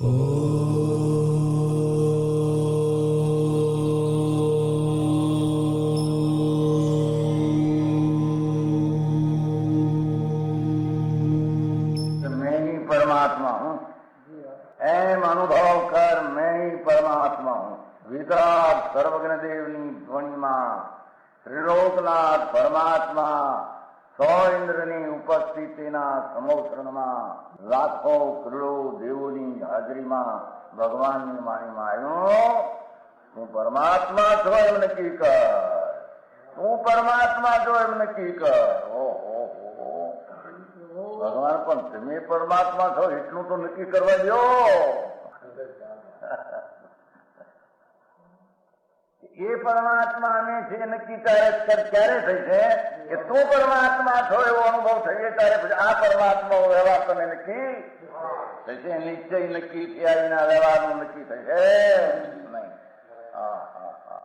मैं ही परमात्मा हूँ, एम अनुभव कर मैं ही परमात्मा हूँ। वितराग सर्वज्ञ देवनी ध्वनि માં ત્રિલોકનાથ પરમાત્મા સો ઇન્દ્રની ઉપસ્થિતિના સમોત્રણમાં લાખો કરોડો દેવોની હાજરીમાં ભગવાનની વાણીમાં આવ્યો, તું પરમાત્મા છો એમ નક્કી કર, તું પરમાત્મા છો એમ નક્કી કર. ઓહો ભગવાન પણ તમે પરમાત્મા છો એટલું તો નક્કી કરવા દો. એ પરમાત્માને છે નક્કી ક્યારે થઈ છે કે તું પરમાત્મા છો એવો અનુભવ થઈએ ત્યારે પછી આ પરમાત્મા વ્યવહાર તમે નક્કી થશે. નિશ્ચય નક્કી થયા વિના વ્યવહારનું નક્કી થશે નહીં. હા હા હા.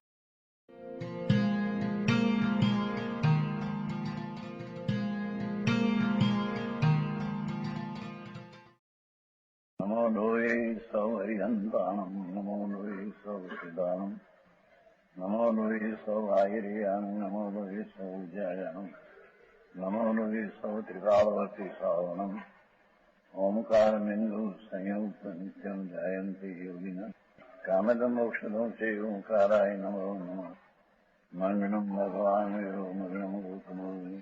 નમો લોહે સૌ હરિહંતાણમ, નમો લોહે સૌ સિદ્ધાણમ, નમો લોહે સૌ આયર્યાણમ, નમો લોહે સૌ જયાણમ, નમો લોહે સૌ ત્રિકાળવતી શ્રાવણમ. ઓમકાર બિંદુ સંયુક્ત નિત્યમ જાયંતિ યોગિના કામદમ ઔષધમ છે ઓંકારાય નમો નમઃ. મંગળમ ભગવાન વીરો મંગળમ ગૌતમોની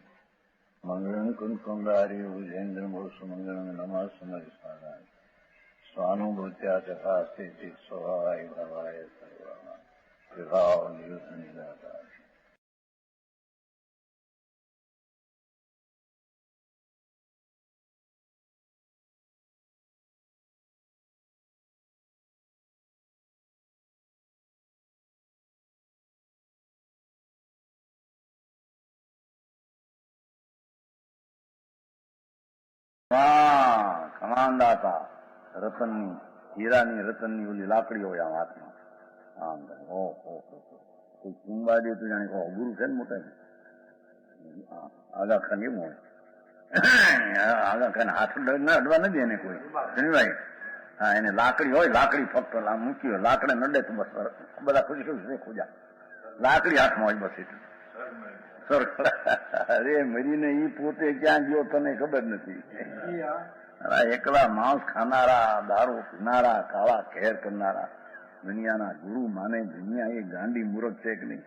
મંગળમ કુંકુંડારી ભુજેન્દ્ર મોસુ મંગળમ નમઃ સમરિસારાય સ્વાનુભૂત્યા તથા સ્થિતિ સ્વભાવાય ભવાય સર્વમાં વિભાવ નિયુદ્ધ નિરાકાર. કમાનદાતા રતનની હીરાની રતનની ઓલી લાકડી હોય આમ હાથમાં આમ ઓહો કોઈ કુંબા દે તો જાણે કહો ગુરુ છે ને મોટા આગા ખાન એમ હોય આગા ખાન હાથ અડવા નથી એને કોઈ ભાઈ. હા એને લાકડી હોય, લાકડી ફક્ત મૂકી હોય, લાકડે નડે તો બસ બધા ખુશી ખુશી ખુજા લાકડી હાથમાં હોય બસ એટલું. અરે મરીને ઈ પોતે ક્યાં ગયો તને ખબર નથી. એકલા માંસ ખાનારા, દારૂ પીનારા, કાળા ખેર કરનારા દુનિયાના ગુરુ માને દુનિયા એ ગાંડી મૂર્ખ છે કે નહીં.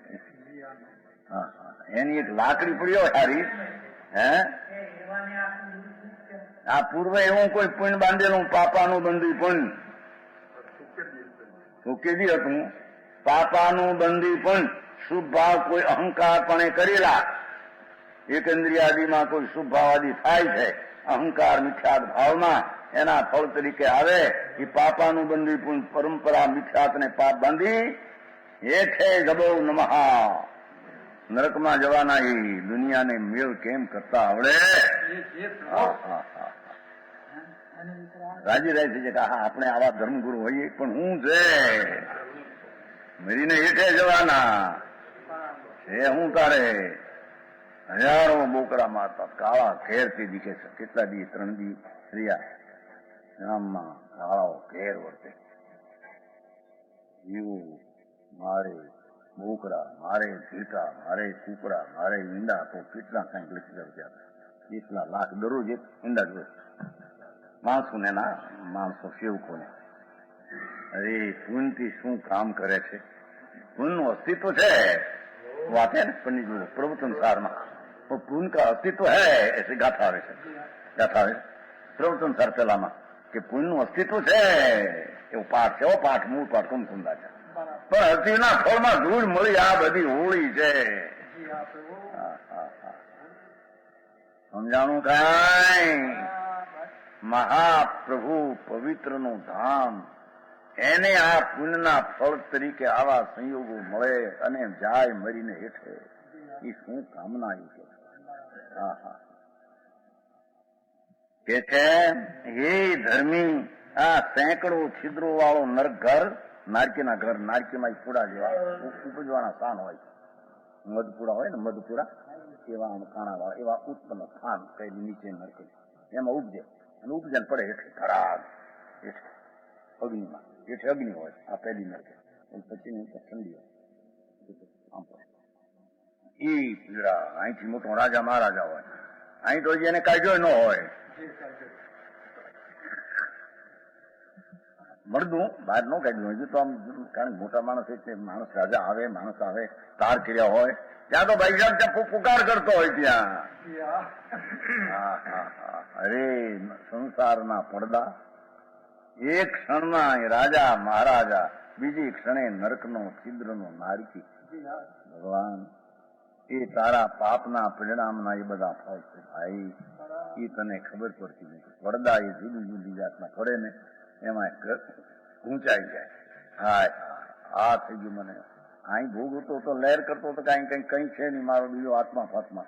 એની એક લાકડી પડી હોય સારી હે આ પૂર્વે એવું કોઈ પુણ્ય બાંધેલું પાપાનું બંધી પુણ્ય સુકેદી હતું. પાપાનું બંધી પુણ્ય શુભ ભાવ કોઈ અહંકાર પણ કરેલા એકેન્દ્રિયાદિમાં કોઈ શુભ ભાવાદી થાય છે અહંકાર મિથ્યાત ભાવમાં એના ફળ તરીકે આવે એ પાપાનું બંધી પુણ્ય પરંપરા મિથ્યાતને પાપ બાંધી હેઠે જબો નમહા નરકમાં જવાના એ દુનિયાને મેળ કેમ કરતા આવડે. રાજી રહે છે કે હા આપણે આવા ધર્મગુરુ હોઈએ પણ હું છે મરીને હેઠે જવાના છે. હું તારે હજારો બોકરા મારતા કાળા ઘેરથી દીખે છે. કેટલા દી 3 દી રહ્યા ગામમાં કાળાઓ ઘેર વર્તે એવું મારે બોકરા મારે ઘીટા મારે કુકડા મારે ઈંડા તો કેટલા કંઈક લખી ગયા. કેટલા લાખ દરરોજ એક ઈંડા જોવે માણસોને ના માણસો સેવકોને. અરે પૂનથી શું કામ કરે છે. પૂનનું અસ્તિત્વ છે વાત है ना पंडित जी प्रवचन सार में वो पून का अस्तित्व है ऐसे गाथा આવે છે ગાથા આવે પ્રવચન સાર પેલામાં કે પૂનનું અસ્તિત્વ છે એવો પાઠ છે. પાઠ મૂળ પાઠ કુમકુંડા છે પણ હસ્તીના ફળમાં ધૂળ મળી આ બધી હોળી છે. સમજાણું કાંઈ મહાપ્રભુ પવિત્રનું ધામ એને આ પુણ્યના ફળ તરીકે આવા સંયોગો મળે અને જાય મરીને હેઠે એ શું કામના એ કે છે. હે ધર્મી આ સેંકડો છિદ્રો વાળો નરક ઘર નારકીના ઘર નારકીમાં પૂડા જેવા ઉપજવાના સ્થાન હોય મધપુરા હોય ને મધપુરા એવા કાણા વાળા એવા ઉત્પન્ન સ્થાન કઈ નીચે નરક એમાં ઉપજે અને ઉપજન પડે હેઠે ખરાબ હેઠે અગ્નિમાં, જેઠે અગ્નિ હોય, આ પહેલી નરક, પછી ઠંડી હોય. ઈ પીડા અહીંથી મોટો રાજા મહારાજા હોય, અહીં તો એને કાઢ્યો ન હોય, મળદું બહાર ન કાઢ્યું હજુ તો આમ, કારણ મોટા માણસ એટલે માણસ રાજા આવે, માણસ આવે, તાર કર્યા હોય ત્યાં તો ભાઈ સાહેબ ત્યાં પુકાર કરતો હોય ત્યાં. અરે સંસારના પડદા એક ક્ષણના રાજા મહારાજા, બીજી ક્ષણે નરકનો છિદ્રનો નારકી. ભગવાન એ તારા પાપના પરિણામના એ બધા ફળ છે ભાઈ, એ તને ખબર પડતી નથી. પડદા એ જુદી જુદી જાતના પડે ને એમાં ઊંચાઈ જાય. હા આ થઈ ગયું મને, અહીં ભોગવતો તો લહેર કરતો તો કઈ છે નહીં, મારો બીજો આત્મા ફાત્મા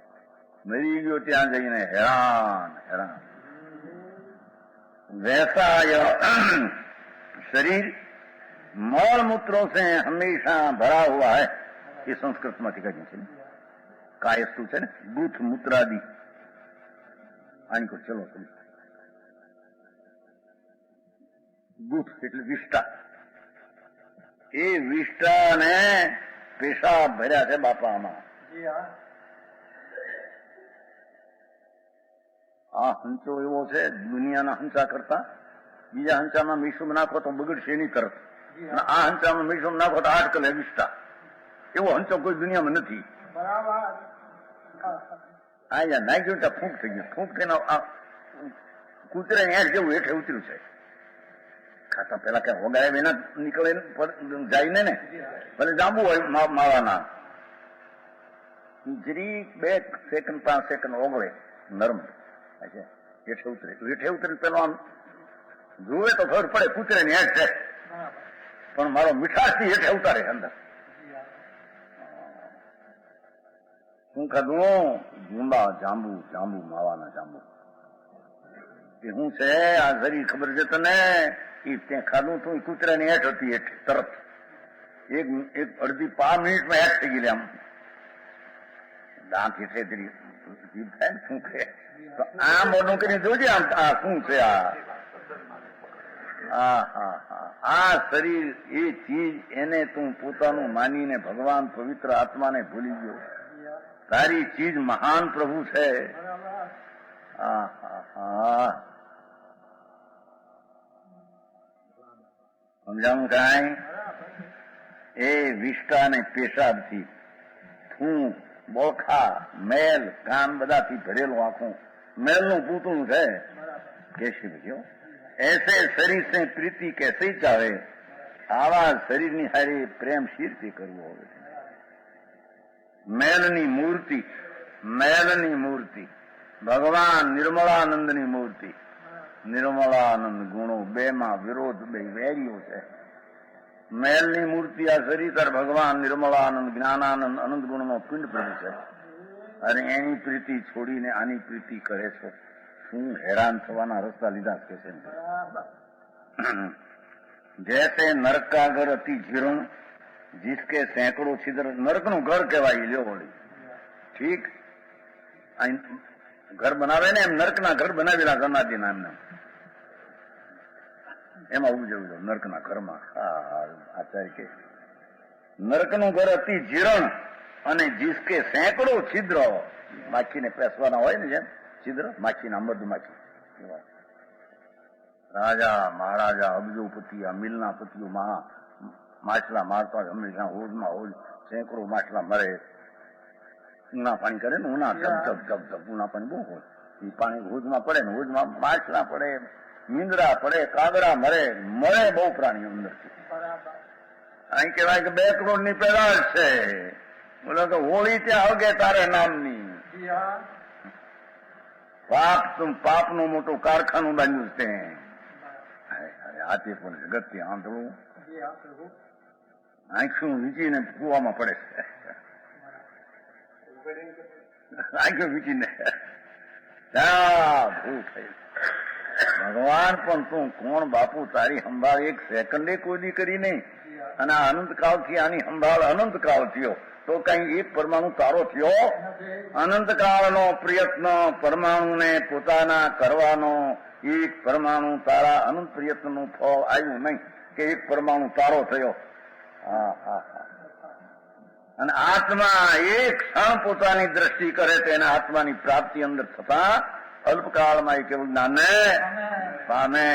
મરી ગયો ત્યાં જઈને હેરાન હેરાન. वैसा यह शरीर मल मूत्रों से हमेशा भरा हुआ है. ये संस्कृत માંથી કહ્યું છે, કાયસ્તુ છે ને, બુથ મૂત્રાદિ. આની કો ચલો બુથ એટલે વિષ્ટા, એ વિષ્ટા ને પેશાબ ભર્યા છે બાપામાં. આ હંચો એવો છે દુનિયાના હંચા કરતા, બીજા હંચામાં મીઠું નાખો તો બગડશે એની તરફ, આ હંચામાં મીઠું નાખો તો 8 કલે વિષ્ટા. એવો હંચો કોઈ દુનિયામાં નથી. આ નાખ્યું ત્યાં ફૂંક થઈ ગયું, ફૂંક થઈને કૂતરે હેઠ જેવું હેઠે ઉતર્યું છે. ખાતા પેલા કઈ વગાડે વિના નીકળે જાય ને, ભલે જાંબુ હોય માવાના, જરી 2 સેકન્ડ 5 સેકન્ડ ઓગળે નરમ, હેઠે ઉતરે પેલો આમ જોવે તો ખબર પડે કૂતરે ની હેઠ છે, પણ મારો મીઠાશ થી હેઠે ઉતારે અંદર. શું ખાધું? જુંબા જાંબુ, જાંબુ માવાના જાંબુ. એ શું છે આ શરીર ખબર છે તને? એ ત્યાં ખાધું તું કૂતરા ની હેઠ હતી, હેઠ તરત એક અડધી 5 મિનિટમાં હેઠ થઈ ગઈ. આમ દાંત હેઠે જીભ થાય ને શું છે, તો આ મોઢું કરીને જોજે આમ આ શું છે આ શરીર, એ ચીજ એને તું પોતાનું માનીને ભગવાન પવિત્ર આત્માને ભૂલી ગયો. તારી ચીજ મહાન પ્રભુ છે. સમજાવું કાંઈ? એ વિષ્ટા ને પેશાબ થી, થૂંક, બોખા, મેલ, કાન બધાથી ભરેલું આખું મેલનું પૂતળું છે. કેશે ભજ્યો એસે શરીર સે પ્રીતિ કેસે ચાવે, આવા શરીરની હારે પ્રેમ શી રીતે કરવો હવે? મેલની મૂર્તિ, મેલની મૂર્તિ, ભગવાન નિર્મળાનંદની મૂર્તિ. નિર્મળાનંદ ગુણો, 2 માં વિરોધ, 2 વેરીઓ છે. મેલની મૂર્તિ આ શરીર, ભગવાન નિર્મળાનંદ જ્ઞાનાનંદ અનંત ગુણનો પિંડ પ્રભુ છે, અને એની પ્રીતિ છોડીને આની પ્રીતિ કરે છે. શું હેરાન થવાના રસ્તા લીધા કે છે. જૈસે નરક કા ઘર અતિ જીર્ણ जिसके सैकड़ों छिद्र, નરકનું ઘર કહેવાય. લ્યો વળી ઠીક, ઘર બનાવે ને એમ નરકના ઘર બનાવેલા સમાધિના એમને એમાં ઉભું જવું નરકના ઘરમાં. આચાર્ય કે નરકનું ઘર અતિ જીર્ણ અને જીસકે સેંકડો છિદ્ર, માખીને પેસવાના હોય ને જેમ છિદ્ર, માખીના મધમાખી. રાજા મહારાજા અબજોપતિ, આ મિલના પતિઓ માછલા મારતા હંમેશા હોજમાં હોજ, સેંકડો માછલા મરે. ઉના પાણી કરે ને, ઉના ધબ ધબ ધબ ધબ, ઉના પાણી બહુ હોય. એ પાણી હોજમાં પડે ને, હોજમાં માછલા પડે, મીંદડા પડે, કાગડા મરે, મરે બહુ પ્રાણીઓ અંદર. અહીં કેવાય કે 2 કરોડ ની પેદાશ છે. બોલો કે હોળી ત્યાં હગે તારે નામની. પાપનું મોટું કારખાનું બાંધ્યું છે. હાથે પણ જગત આંધળું આંખું વીંચીને કુવામાં પડે છે. આંખું વીંચીને ભૂલ થઈ. ભગવાન પણ તું કોણ બાપુ? તારી સંભાળ 1 સેકન્ડે કોઈ દી કરી નહીં, અને આ અનંતકાળ થી આની સંભાળ અનંતકાળ થયો. તો કઈ એક પરમાણુ તારો થયો? અનંતકાળનો પ્રયત્ન પરમાણુને પોતાના કરવાનો, એક પરમાણુ તારા અનંત પ્રયત્નનું ફળ આવ્યું નહીં કે એક પરમાણુ તારો થયો. અને આત્મા એક ક્ષણ પોતાની દ્રષ્ટિ કરે તેના આત્માની પ્રાપ્તિ અંદર થતા અલ્પકાળમાં એ કેવું જ્ઞાનને પામે.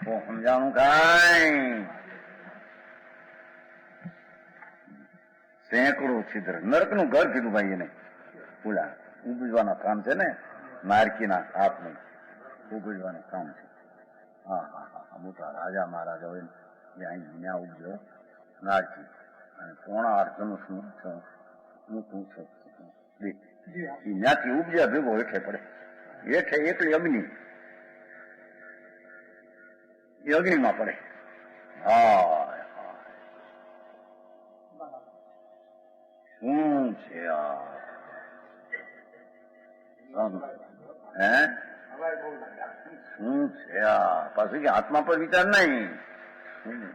તો સમજાણું કાંઈ? સેંકડો છિદ્ર, નરકનું ઘર કીધું ભાઈ એને. બોલા ઉપજવાના કામ છે ને, નારકીના હાથનું ઉપજવાનું કામ છે. હા હા હા, મોટા રાજા મહારાજા હોય ત્યાં ઉપજો નારકી, અને પોણા 8 ધનુષનું મૂકવું છે. ત્યાંથી ઉપજ્યા ભેગો હેઠે પડે. હેઠે એકલી અગ્નિ, એ અગ્નિમાં પડે. શું છે આ? હે શું છે આ? પાછું કે આત્મા પર વિચાર નહીં. શું છે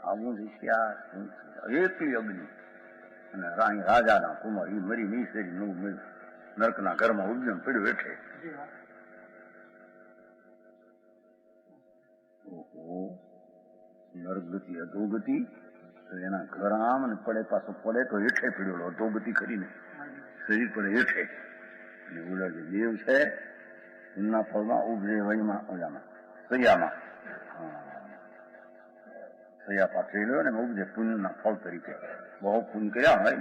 આવું શીખ્યા? શું છે? એકલી અગ્નિ અને રાણી રાજાના કુમાર એ મરી નહીં શેરી નવું મળ્યું નરકના ઘરમાં ઉદ્યમ પડ્યું હેઠે. નરગતિ અધોગતિ, એના ઘર આમ ને પડે, પાછો પડે તો હેઠે પડ્યો. અધોગતિ કરીને શરીર પડે હેઠે. અને ઓલા જે દેવ છે એમના ફળમાં ઉભરે વહીમાં ઓલામાં સૈયામાં સૈયા પાથરી લો ને ઉપજે પુણ્યના ફળ તરીકે. બહુ પુણ્ય કર્યા હોય ને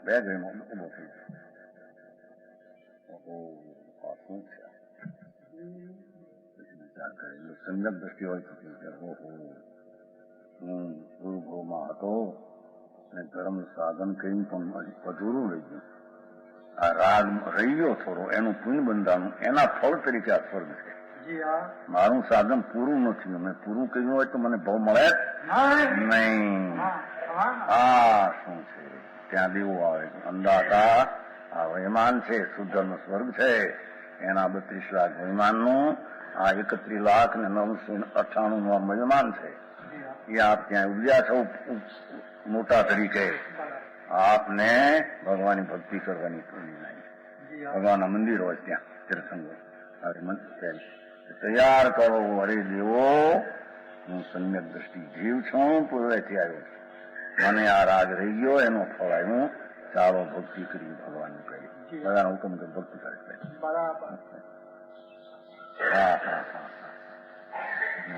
બે ગયમાં ઉભો થઈ જાય. શું છે વિચાર કરેલો સંજક દ્રષ્ટિ હોય તો ગુરુભાવમાં હતો અને ધર્મ સાધન કરીને પણ અધૂરું રહી ગયું. આ રાગ રહી ગયો થોડો, એનું પુણ્ય બંધાનું, એના ફળ તરીકે આ સ્વર્ગ છે. મારું સાધન પૂરું નથી, મેં પૂરું કર્યું હોય તો મને ભાવ મળે નહીં. આ શું છે? ત્યાં દેવો આવે અંદાતા આ વૈમાન છે, શુદ્ધનો સ્વર્ગ છે, એના 32 લાખ વૈમાનનું આ 31,09,98 નું વૈમાન છે. એ આપ ત્યાં ઉપજ્યા છો મોટા તરીકે. આપને ભગવાનની ભક્તિ કરવાની પૂરી નહીં. ભગવાનના મંદિર હોય ત્યાં તીર્થંકર તૈયાર કરો. અરે દેવો, હું સમ્યક દ્રષ્ટિ જીવ છું, પૂર્વેથી આવ્યો છું, મને આ રાગ રહી ગયો, એનો ફળ આવ્યું. ચાલો ભક્તિ કરી ભગવાનની કરી. બધાનો હુકમ કે ભક્તિ કરે. હા હા હા,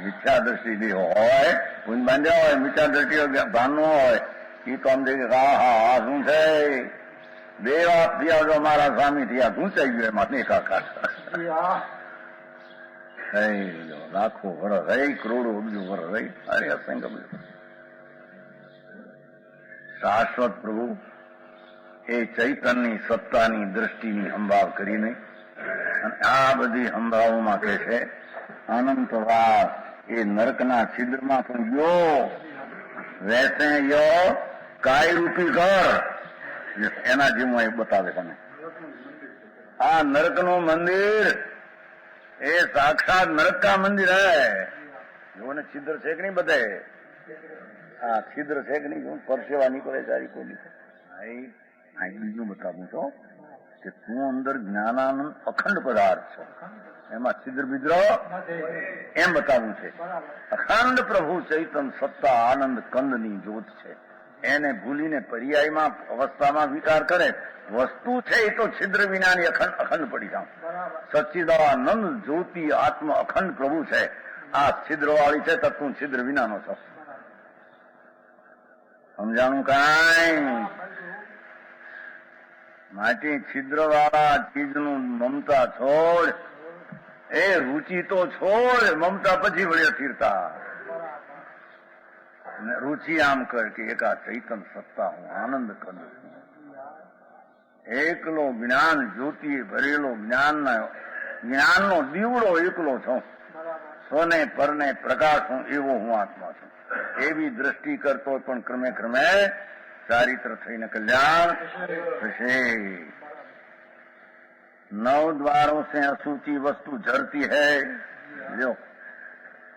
મિથ્યા દ્રષ્ટિ બી હોય, પુંજ બાંધ્યા હોય, મિથ્યા દ્રષ્ટિ ભાન નો હોય, એ તો આમ થઈ હા હા શું છે દેવ આપ થયા જો મારા સ્વામી થયા, ઘૂંચાઈ ગયો એમાં એકાકાર. લાખો વર્ષ રહી, કરોડો અબજો વર્ષ રહી, અરે અસંખ્ય બધું. શાશ્વત પ્રભુ એ ચૈતનની સત્તાની દ્રષ્ટિની સંભાળ કરીને અને આ બધી સંભાળોમાં કે છે અનંતવાસ. એ નરકના છિદ્રમાં પણ ગયો, વૈસે યો કાય રૂપી ઘર, એના જેવું એ બતાવે તમે. આ નરકનું મંદિર એ સાક્ષાત નરક કા મંદિર હૈ. જોને છિદ્ર છે કે નહીં બધે? હા છિદ્ર છે કે નહીં? પરસેવા નીકળે સારી કોઈ બીજું બતાવું છો કે તું અંદર જ્ઞાનાનંદ અખંડ પદાર્થ છો, એમાં છિદ્ર બિદ્ર એમ બતાવવું છે. અખંડ પ્રભુ ચૈતન સત્તા આનંદ કંદની જ્યોત છે. એને ભૂલીને પર્યાયમાં અવસ્થામાં વિચાર કરે વસ્તુ છે એ તો છિદ્ર વિનાની અખંડ પડી જાઉં. સચ્ચિદાનંદ જ્યોતિ આત્મ અખંડ પ્રભુ છે. આ છિદ્ર વાળી છે તો તું છિદ્ર વિનાનો છો. સમજાણું કાંઈ? માટે છિદ્ર વાળા ચીજનું મમતા છોડ, એ રુચિ તો છોડ, મમતા પછી વળ્યો તીરતા. રુચિ આમ કર કે એક આ ચૈતન સત્તા હું આનંદ કરું, એકલો જ્ઞાન જ્યોતિ ભરેલો જ્ઞાનનો દીવડો એકલો છું, સોને પરને પ્રકાશ હું, એવો હું આત્મા છું. એવી દ્રષ્ટિ કરતો પણ ક્રમે ક્રમે ચારિત્ર થઈને કલ્યાણ થશે. 9 द्वारों से असूची वस्तु झरती है. जो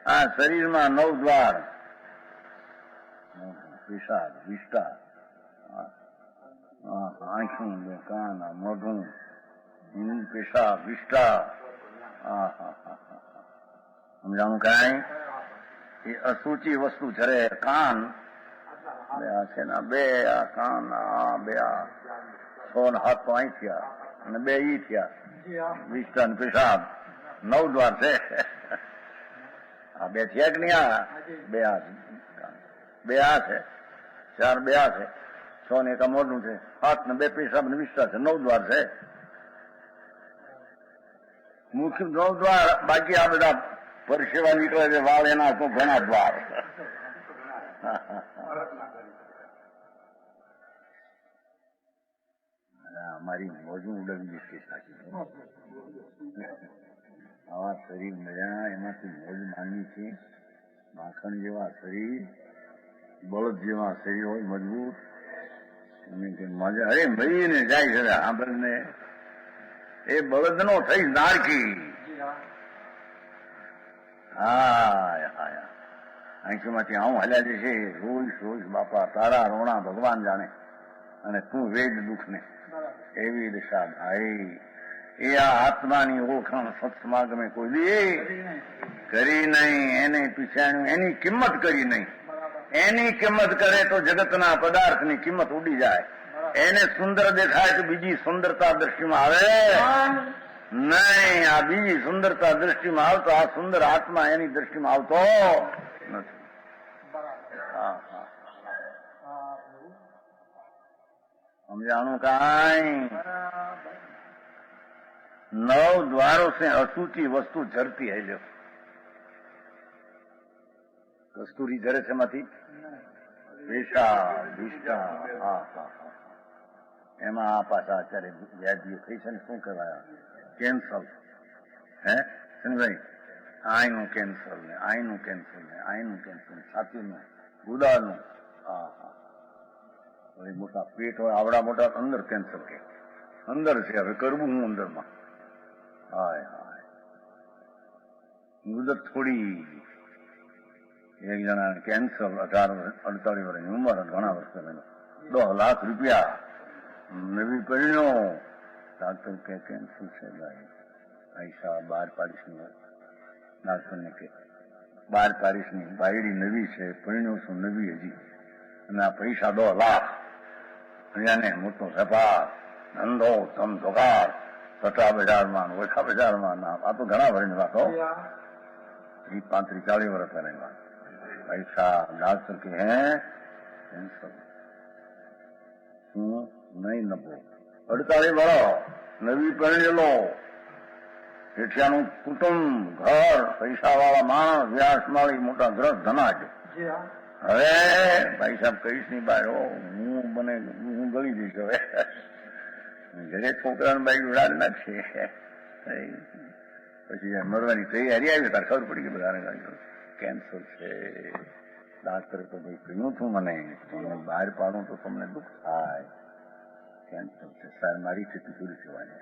આ શરીરમાં 9 દ્વાર, પેશાબ વિષ્ટા, આંખું ને કાન મોઢું પેશાબ વિષ્ટા, સમજાણું કાંઈ? એ અસૂચી વસ્તુ જરે કાન બે આ છે ને, બે આ કાન બે આ 6 હાથ તો અહીં થયા અને 2 ઈ થયા, વિષ્ટા ને પેશાબ 9 દ્વાર છે. આ 2 થયા કે નહીં? આ 2 આ 2 આ છે, 4 2 આ છે, 6 ને 1 મોઢું છે, હાથ ને 2 પેશાબ ને વિષ્ટા છે, 9 દ્વાર છે. મુખ્ય 9 દ્વાર, બાકી આ બધા પરસેવા નીકળે છે, વાળ એના તો ઘણા દ્વાર. અમારી મોજું ઉડવી જશે સાચી. આવા શરીર મળ્યા એમાંથી મોજ માનવી છે. માખણ જેવા શરીર, બળદ જેવા શરીર હોય મજબૂત, અને મજા અરે મળીને જાય છે આપણને. એ બળદ નો થઈ નારકી. આંખીમાંથી આવું હલ્યા જે છે રોજ રોજ બાપા તારા રોણા ભગવાન જાણે, અને તું વેદ દુઃખ ને. એવી દશા ભાઈ. એ આ આત્માની ઓળખાણ સત્સમાગમે કોઈ દી કરી નહીં, એને પીછાણ્યું, એની કિંમત કરી નહીં. એની કિંમત કરે તો જગતના પદાર્થની કિંમત ઉડી જાય. એને સુંદર દેખાય તો બીજી સુંદરતા દ્રષ્ટિમાં આવે નહીં. આ બીજી સુંદરતા દ્રષ્ટિમાં આવતો આ સુંદર આત્મા એની દ્રષ્ટિમાં આવતો નથી. સમજાણું કાંઈ? 9 દ્વારો से અસૂચી વસ્તુ ઝરતી है. જો કસ્તુરી ઝરે છે માંથી પેશાબ વિષ્ટા. એમાં આ પાછા અત્યારે વ્યાધિઓ થઈ છે ને, શું કહેવાય? કેન્સર. હે સમજાય? આઈનું કેન્સર ને આઈનું કેન્સર ને આઈનું કેન્સર, છાતીનું, ગુદાનું. મોટા પેટ હોય આવડા મોટા, અંદર કેન્સર કે અંદર છે. હવે કરવું હું અંદરમાં? હાય હાય. મુદત થોડી. એક જણા કેન્સર 48 વર્ષની ઉંમર, ઘણા વર્ષ પહેલા 10 લાખ રૂપિયા નવી પરિણ્યો. ડાક્ટર કે કેન્સર છે ભાઈ. પૈસા 12 પાડીશની ડાક્ટરને કે 12 પાડીશની બાયડી નવી છે, પરિણ્યો છું નવી હજી, અને આ પૈસા 10 લાખ. અહીંયાને મોટો વેપાર ધંધો ધમધોકાર, સટા બજારમાં ઓછા બજારમાં. આ તો ઘણા વર્ષની વાત હો, 35-40 વર્ષ પહેલાની વાત. પૈસા ડાક્ટર કે હે કેન્સર શું નહીં નભો. 48 વર્ષ, નવી પરણેલો, એઠિયાનું કુટુંબ, ઘર, પૈસા વાળા માણસ, વ્યાસ માળી, મોટા ગ્રહ ધનાજ. હવે ભાઈ સાહેબ કહીશ નહીં બહાર, હું ગળી જઈશ. હવે ઘરે છોકરાને બાઈક ઉડાડી નાખશે. પછી મરવાની તૈયારી આવી તાર ખબર પડી ગઈ બધાને કેન્સર છે. ડાક્ટરે તો ભાઈ કહ્યું હતું મને, બહાર પાડું તો તમને દુઃખ થાય. કેન્સર છે સાહેબ, મારી સ્થિતિ પૂરી થવાની.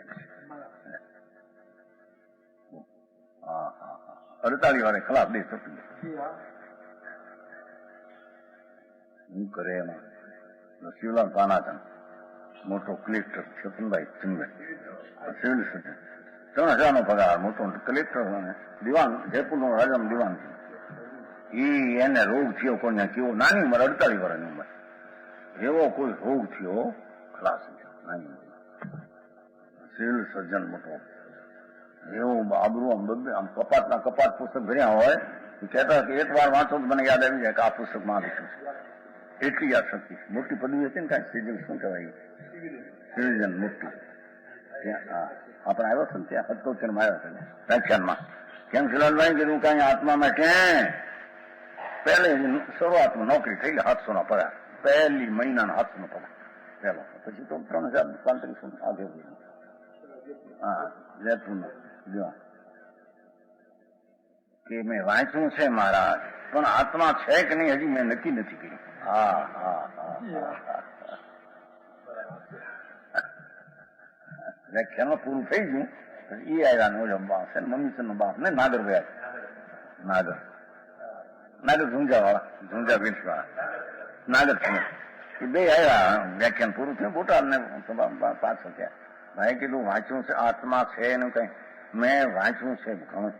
48 વારે ખલાસ દે થતું. શું કરે એમાં? શિવલાલ પાનાચન, મોટો કલેક્ટર, છતનભાઈ ચંદભાઈ, સિવિલ સર્જન, 3000 નો પગાર, મોટો કલેક્ટર, દિવાન, જયપુરનો રાજાનો દિવાન. એને રોગ થયો કોઈને કેવો, નાની ઉંમર 48 વર્ષની ઉંમર, એવો કોઈ રોગ થયો ખલાસ નાની ઉંમર. સિવિલ સર્જન મોટો, એવું આબરું આમ કપાટના કપાટ પુસ્તક ભર્યા હોય. કહેતા કે એક વાર વાંચો તો મને યાદ આવી જાય કે આ પુસ્તકમાં લખ્યું છે. એટલી યાદ શક્તિ. મોટી પદવી હતી ને કાંઈ સિવિલ, શું કહેવાય, સિવિલિયન મોટી. ત્યાં આપણે આવ્યો છે ને, ત્યાં 77 માં આવ્યો છે વ્યાખ્યાનમાં. કેમ શિલાલભાઈ કીધું કાંઈ આત્મામાં ક્યાં પહેલે શરૂઆતમાં નોકરી થઈ ગઈ, 700 નો પગાર, પહેલી મહિનાનો 700 નો પગાર પહેલો. પછી તો 3035 આગળ. હા, જયપુરનો જો કે મેં વાંચ્યું છે મહારાજ, પણ આત્મા છે કે નહીં હજી મેં નક્કી નથી કર્યું. વ્યાખ્યાનો પૂરું થઈ ગયું. એ આવ્યા નો બાપ છે, મમ્મી નો બાપ ને નાગર ગયા. નાગર ઝુંઝા વાળા, ઝુંઝા વીસ વાળા. નાગર સમય એ બે આવ્યા, વ્યાખ્યાન પૂરું થયું બોટાદ ને પાછળ થયા. ભાઈ કીધું વાંચ્યું છે આત્મા છે એનું કઈ? મેં વાંચ્યું છે ઘણું,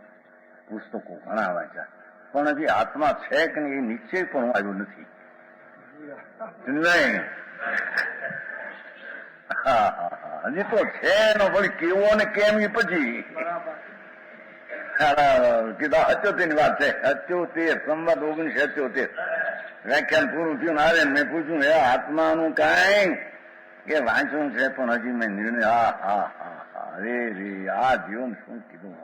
પુસ્તકો ઘણા વાંચ્યા, પણ હજી આત્મા છે કે નહીં એ નિશ્ચય પણ આવ્યું નથી. નહીં, હા હા હા, હજી તો છે એનો વળી કેવો ને કેમ એ પછી કીધા 78 ની વાત છે. 78 સંવત 1978 વ્યાખ્યાન પૂરું થયું. આવે મેં પૂછ્યું હે આત્માનું કઈ? કે વાંચ્યું છે પણ હજી મેં નિર્ણય. હા હા હા હા, રે રે આ જીવન શું કીધું,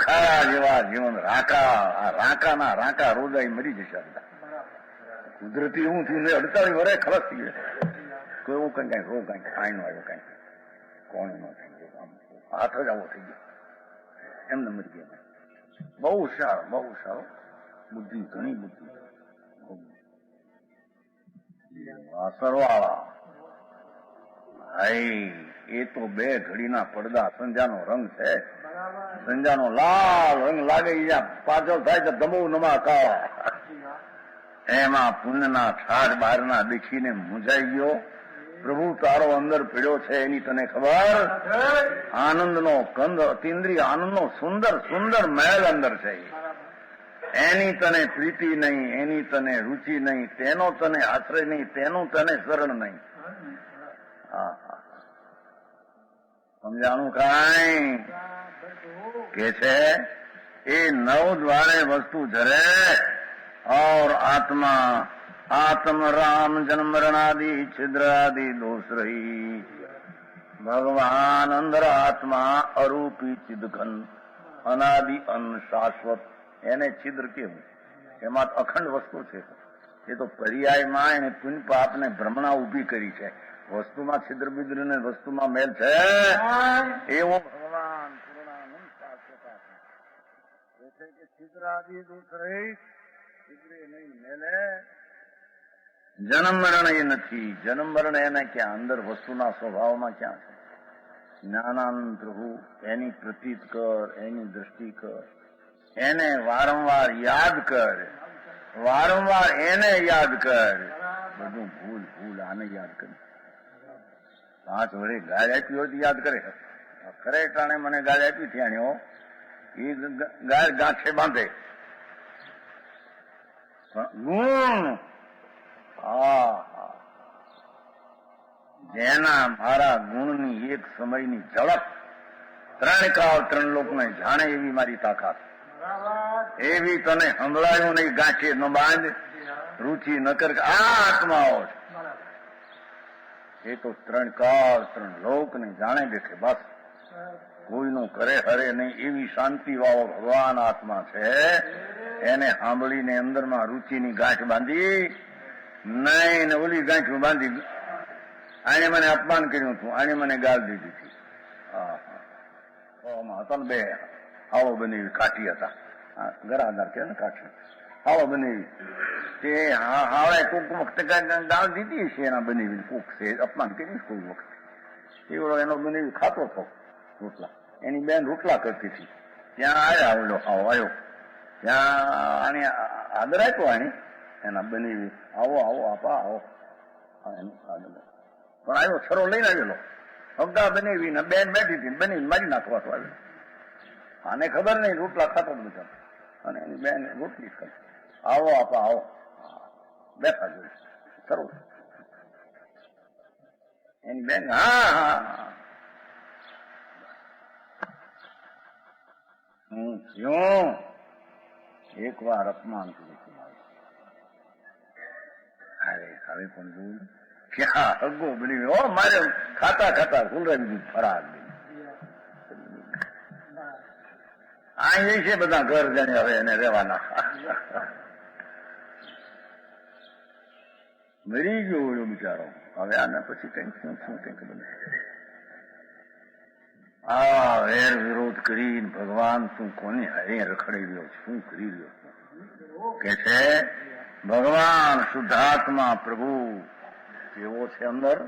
ખારા જેવા જીવન, રાંકા ના રાંકા રોજાઈ મરી જશે. કુદરતી હું થયું 48 વર્ષે ખલાસ થઈ ગયો. કોઈ એવું કઈ રોગ કઈ ખાઈ નો આવ્યો, કઈ કોણ નો થઈ ગયો, હાથ જ આવો થઈ ગયો, એમને મરી ગયા. બહુ સારો, બહુ સારો, બુદ્ધિ, ઘણી બુદ્ધિ. સરવાળા ભાઈ એ તો બે ઘડીના પડદા. સંધ્યાનો રંગ છે, સંધ્યાનો લાલ રંગ લાગે, પાછળ થાય તો ધમો નમા કાળા. એમાં પુણ્યના ઠાઠ બહારના દેખીને મૂંઝાઈ ગયો. પ્રભુ તારો અંદર પીડ્યો છે એની તને ખબર? આનંદનો કંદ, અતિન્દ્રિય આનંદનો સુંદર સુંદર મહેલ અંદર છે. એની તને પ્રીતિ નહીં, એની તને રુચિ નહીં, તેનો તને આશ્રય નહીં, તેનું તને શરણ નહીં. હા હા, સમજાણું કાંઈ? કે છે એ નવ દ્વારે વસ્તુ ધરે और आत्मा आत्म राम जन्म मरणादि छिद्रादि दोष रही भगवान अंदर आत्मा अरूपी चिदघन अनादि अन शाश्वत. એને છિદ્ર કેવું? એમાં અખંડ વસ્તુ છે. એ તો પર્યાયમાં એને પુણ્ય પાપને ભ્રમણા ઉભી કરી છે. વસ્તુમાં છિદ્ર બિદ્ર ને વસ્તુમાં મેલ છે એવો ભગવાન પૂર્ણાનંદ શાશ્વત છે કે છિદ્રાદિ દોષ રહી, છિદ્રે નહીં, મેલે. જન્મ મરણ એ નથી. જન્મ મરણ એને ક્યાં? અંદર વસ્તુના સ્વભાવમાં ક્યાં છે? જ્ઞાનાનંદ પ્રભુ એની પ્રતીત કર, એની દ્રષ્ટિ કર, એને વારંવાર યાદ કર, વારંવાર એને યાદ કર. બધું ભૂલ ભૂલ, આને યાદ કર. 5 વર્ષ ગાય આપી હોય તો યાદ કરે. ખરે ટાણે મને ગાય આપી થયાણીઓ, એ ગાય ગાંઠે બાંધે ગુણ. હા, જેના મારા ગુણની એક સમયની ઝડપ 3 કાળ 3 લોકને જાણે એવી મારી તાકાત. એવી તને સંભળાયું નહીં, ગાંઠે ન બાંધ, રુચિ ન કર. આ આત્માઓ છે એ તો 3 કાળ 3 લોકને જાણે બેઠે. બસ કોઈનું કરે હરે નહીં એવી શાંતિ વાળો ભગવાન આત્મા છે. એને સાંભળીને અંદરમાં રુચિની ગાંઠ બાંધી નહીં ને ઓલી ગાંઠ બાંધી. આને મને અપમાન કર્યું હતું, આને મને ગાળ દીધી હતી. હતા ને બે હાળો બનેવી કાઠી હતા, ગરાદાર કે ને કાઠી હાળો બનેવી. તે હાળે કોઈક વખતે ગાળ દીધી છે એના બનેવી, કોક છે અપમાન કર્યું કોઈ વખતે. એવડો એનો બનેવી ખાતો હતો રોટલા. એની બેન રોટલા કરતી હતી. ત્યાં આવ્યા ઓલો હાળો આવ્યો, ત્યાં આને આદર આપ્યો. આને એના બનેવી આવો આવો આપા આવો. એનું આદર પણ આવ્યો, છરો લઈને આવેલો. હગા બનેવી ને બેન બેઠી હતી, બનેવી મારી નાખવા તો આવ્યો. આને ખબર નહીં, રોટલા ખાતો બધા. અને એની બેન રોટલી જ કરે. આવો આપા આવો, બેઠા જોઈ સરો. એની બેન હા હા હું થયું. એક વાર અપમાન કર્યું. અરે હવે પણ જોયું ક્યાં હગો બની. ઓ મારે ખાતા ખાતા ગુલરાવી દીધું ફરાર. આ છે બધા ઘર જાણે હવે એને રહેવાના. મરી ગયો એવો બિચારો. હવે આના પછી કઈક શું શું કઈક બને. આ વેર વિરોધ કરીને ભગવાન તું કોની હારે રખડી રહ્યો, શું કરી રહ્યો કે છે? ભગવાન શુદ્ધાત્મા પ્રભુ કેવો છે અંદર?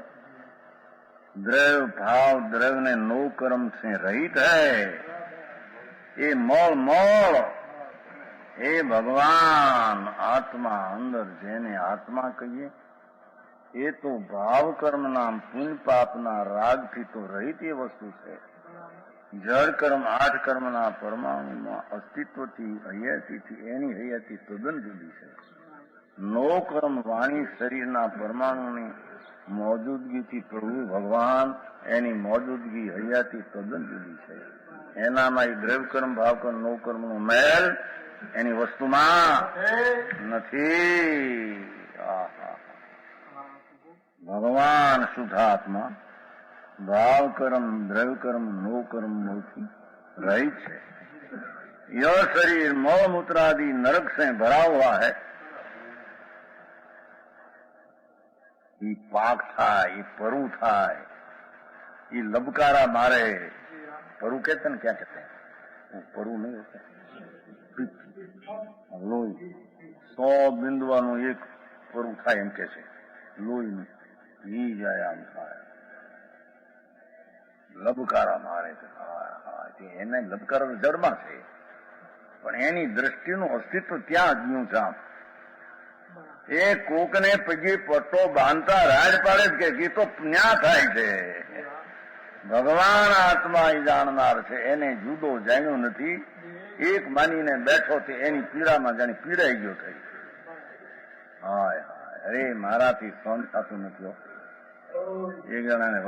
દ્રવ્ય ભાવ દ્રવ્ય ને નો કર્મ से रहित है. ये मोल मोल એ ભગવાન આત્મા અંદર જેને આત્મા કહીએ એ તો ભાવ કર્મના પુણ્ય પાપના રાગથી તો રહિત એ વસ્તુ છે. જળ કર્મ 8 કર્મના પરમાણુમાં અસ્તિત્વથી હૈયાતીથી એની હૈયાતી તદ્દન જુદી છે. નો કર્મ વાણી શરીરના પરમાણુની મોજૂદગીથી પ્રભુ ભગવાન એની મોજૂદગી હૈયાતી તદ્દન જુદી છે. એનામાં એ દ્રવ્ય કર્મ ભાવ કર્મ નો કર્મનો મેલ એની વસ્તુમાં નથી. ભગવાન શુદ્ધાત્મા भाव कर्म द्रव्य कर्म नो कर्म मोती रहित है. यह शरीर मौ मूत्रादि नरक से भरा हुआ है. ये पाक था, ये परु था, ये लबकारा मारे. परु कहते हैं, क्या कहते हैं? वो परु नहीं होता, लोही 100 બિંદુવાનું એક પરુ થાય એમ કે છે. લોહી ઈ જાય આમ થાય, લબકારા મારે છે. એને લબકારા જડમાં છે, પણ એની દ્રષ્ટિનું અસ્તિત્વ ત્યાં જ નું છે. એ કોકને પગે પટ્ટો બાંધતા રાજ પાડે કે તો ન્યા થાય છે. ભગવાન આત્મા એ જાણનાર છે, એને જુદો જાણ્યો નથી. એક માનીને બેઠો તે એની પીડામાં જાણે પીડાઈ ગયો થઈ. હાય હાય, અરે મારાથી સહન થતું નથી. એક જણાને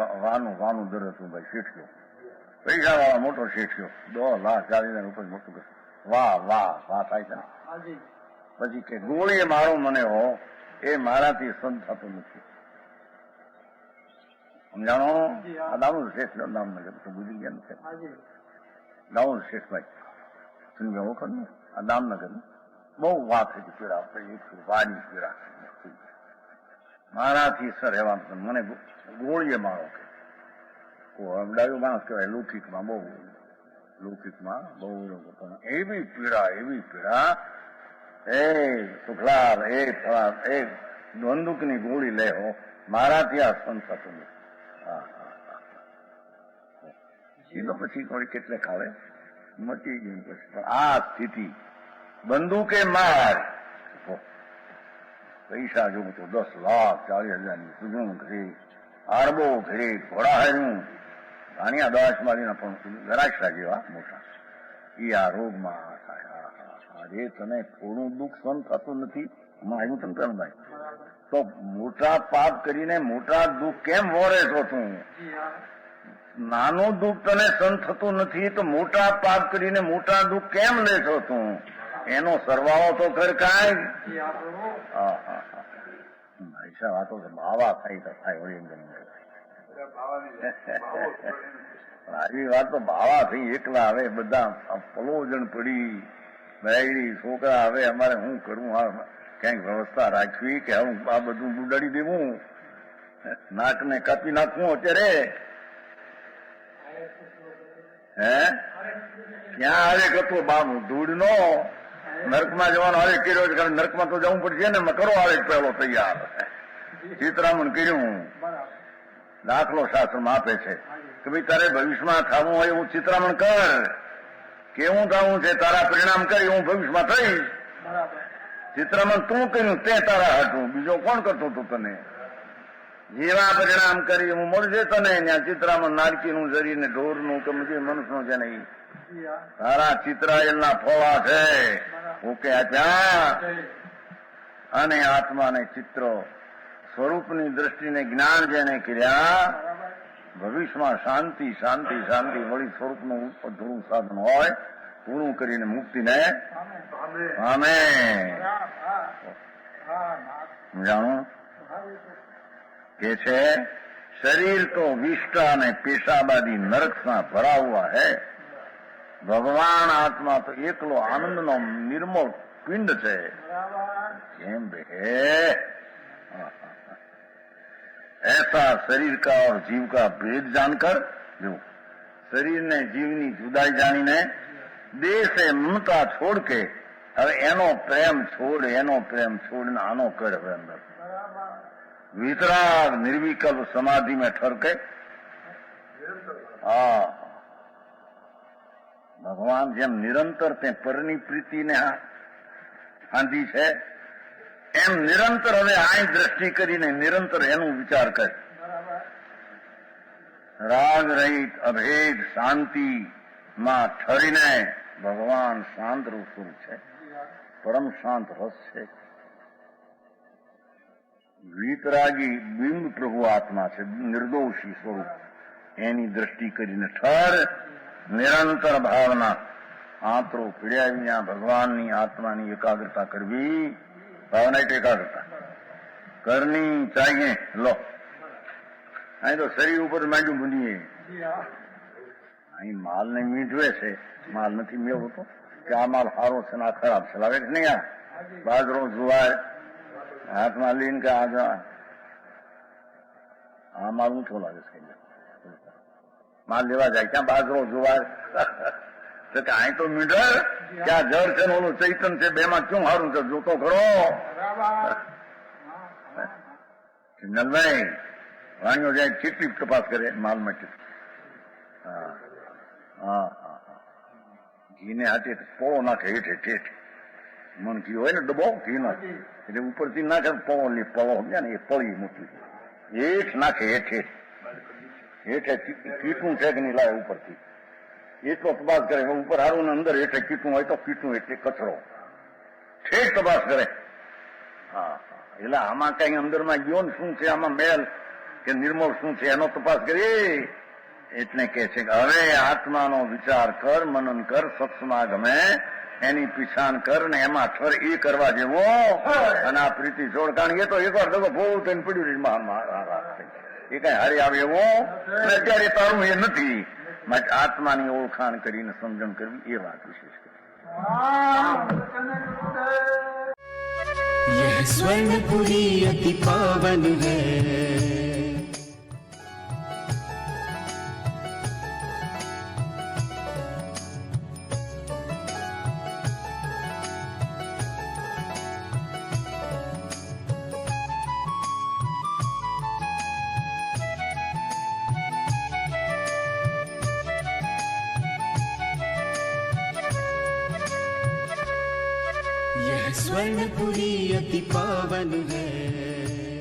વાનું દર હતું ભાઈ, શેઠિયો, પૈસા વાળા મોટો શેઠિયો, 10 લાખ 40,000 રૂપિયા મોટું કરે. વાહ વાહ વાહ થાય છે. પછી કે ગોળીએ મારો મને હો, એ મારાથી સહન થતું નથી. સમજાણો? આ દામોદર શેઠ દામનગર ભૂલી ગયા નથી. દામોદર શેઠભાઈ સમજાવો ખરું ને? આ દામનગર બહુ વાત હતી પીડા, વાની પીડા મારાથી સર એવા મને ગોળીએ મારો કે ડાયો માણસ કહેવાય. લૌકિકમાં બહુ એવી પીડા એ સુખલાલ એ ફળા એ બંદૂકની ગોળી લે હો, મારાથી આ સહન થતું નથી. તો પછી ગોળી કેટલે ખાવે, મટી ગયું પછી. પણ આ સ્થિતિ બંદૂકે માર, પૈસા જોઉં તો 10 લાખ 40,000ની સુજું ઘરે, અરબો ઘરે, ઘોડા હાર્યું, ધાણિયા દાસ મારીના પણ ગરાક્ષા જેવા મોટા. એ આ રોગમાં થાય. અરે તને થોડું દુઃખ સહન થતું નથી? હમણાં આવ્યું તને ભાઈ, તો મોટા પાપ કરીને મોટા દુઃખ કેમ વોરે છો તું? નાનું દુઃખ તને સહન થતું નથી તો મોટા પાપ કરીને મોટા દુઃખ કેમ લે છો તું? એનો સરવાળો તો કર કાંઈ. ભાઈ સાહેબ, આ તો બાવા થાય તો થાય વળી આવી વાત તો બાવા થઈ એકલા. હવે બધા પલોજણ પડી બેડી છોકરા. હવે અમારે શું કરવું? ક્યાંક વ્યવસ્થા રાખવી કે હું આ બધું ઉડાડી દેવું, નાકને કાપી નાખવું અત્યારે? હે ક્યાં આવે કતો બાપ ધૂળ નો નર્કમાં જવાનો આવે કર્યો છે. નર્કમાં તો જવું પડશે ને, કરો આવે પહેલો તૈયાર. ચિત્રામણ કર્યું, દાખલો શાસ્ત્રમાં આપે છે કે ભાઈ તારે ભવિષ્યમાં થવું હોય એવું ચિત્રામણ કર. કેવું થવું છે? તારા પરિણામ કરી હું ભવિષ્યમાં થઈશ. ચિત્રામણ તું કર્યું તે તારા હાટું, બીજો કોણ કરતો હતો તને? જેવા પરિણામ કરી હું મળશે તને. ત્યાં ચિત્રામણ નારકીનું શરીર ને ઢોરનું કે મનુષ્યનું છે ને, તારા ચિત્રાયેલના ફોળા છે. ઓકે આપ્યા. અને આત્માને ચિત્ર સ્વરૂપની દ્રષ્ટિને જ્ઞાન જેને કર્યા, ભવિષ્યમાં શાંતિ શાંતિ શાંતિ વળી સ્વરૂપનું અધૂરું સાધન હોય, પૂરું કરીને મુક્તિને પામે. જાણો કે છે શરીર તો વિષ્ટા અને પેશાબાદી નરકમાં ભરા હુઆ હૈ. ભગવાન આત્મા તો એકલો આનંદનો નિર્મળ પિંડ છે. કેમ બે ऐसा शरीर का और जीव का भेद जानकर, जो शरीर ने जीवनी जुदाई जानीने देह से ममता छोड़ के હવે એનો પ્રેમ છોડ આનો કર. હવે અંદર વિતરાગ નિર્વિકલ્પ સમાધિ में ठहर के ભગવાન જેમ નિરંતર તે પરની પ્રીતિને શાંતિ છે એમ નિરંતર હવે આ દ્રષ્ટિ કરીને નિરંતર એનું વિચાર કર. રાગ રહિત અભેદ શાંતિ માં ઠરીને ભગવાન શાંત રૂપ છે, પરમ શાંત રસ છે. વીતરાગી બિંબ પ્રભુ આત્મા છે, નિર્દોષી સ્વરૂપ. એની દ્રષ્ટિ કરીને ઠર, નિરંતર ભાવના આંતરો પીડ્યા વિના ભગવાનની આત્માની એકાગ્રતા કરવી. ભાવના એટલે એકાગ્રતા કરની ચાહીએ. લો અહીં તો શરીર ઉપર માંડ્યું બનીએ, અહીં માલ ને મીઠવે છે, માલ નથી મેળવતો કે આ માલ સારો છે ને આ ખરાબ છે. લાગે છે નહીં? આ બાજરો જુવાર હાથમાં લઈને કે આ માલ ઊંચો લાગે છે. માલ લેવા જાય ક્યાં બાજરો જુવાર તો કે અહીં તો મીઠર ક્યાં જળ છે ને ઓલું ચૈતન છે, બે માં ક્યું સારું છે જોતો ખરો. જનરલભાઈ વાણીઓ જાય કેટલી તપાસ કરે માલ માટે. હા હા હા હા ઘીને હાથે પોવો નાખે હેઠે ઠેઠ. મન ઘી હોય ને ડબ્બો ઘી નાખે એટલે ઉપરથી નાખે પવો લે પવો સમજ્યા ને એ પળી મૂકી હેઠ નાખે હેઠે હેઠે કીટું છે કે નહીં લાવે ઉપરથી એટલો તપાસ કરે. ઉપર હારું ને અંદર હેઠે કીટું હોય તો કીટું એટલે કચરો ઠેઠ તપાસ કરે. હા એટલે આમાં કઈ અંદરમાં યોન શું છે, આમાં મેલ કે નિર્મળ શું છે એનો તપાસ કરીએ. એટલે કે છે કે હવે આત્માનો વિચાર કર, મનન કર, સત્સંગ ગમે એની પીછાણ કર ને એમાં ઠર એ કરવા જેવો. અને આ પ્રીતિ જોડ કારણ એ તો એકવાર દગો બહુ થઈને પડ્યું એ કઈ હારી આવે એવો અત્યારે તારું એ નથી. માટે આત્માની ઓળખાણ કરીને સમજણ કરવી એ વાત વિશેષ કરી. यह स्वर्णपुरी अति पावन है, यह स्वर्णपुरी अति पावन है.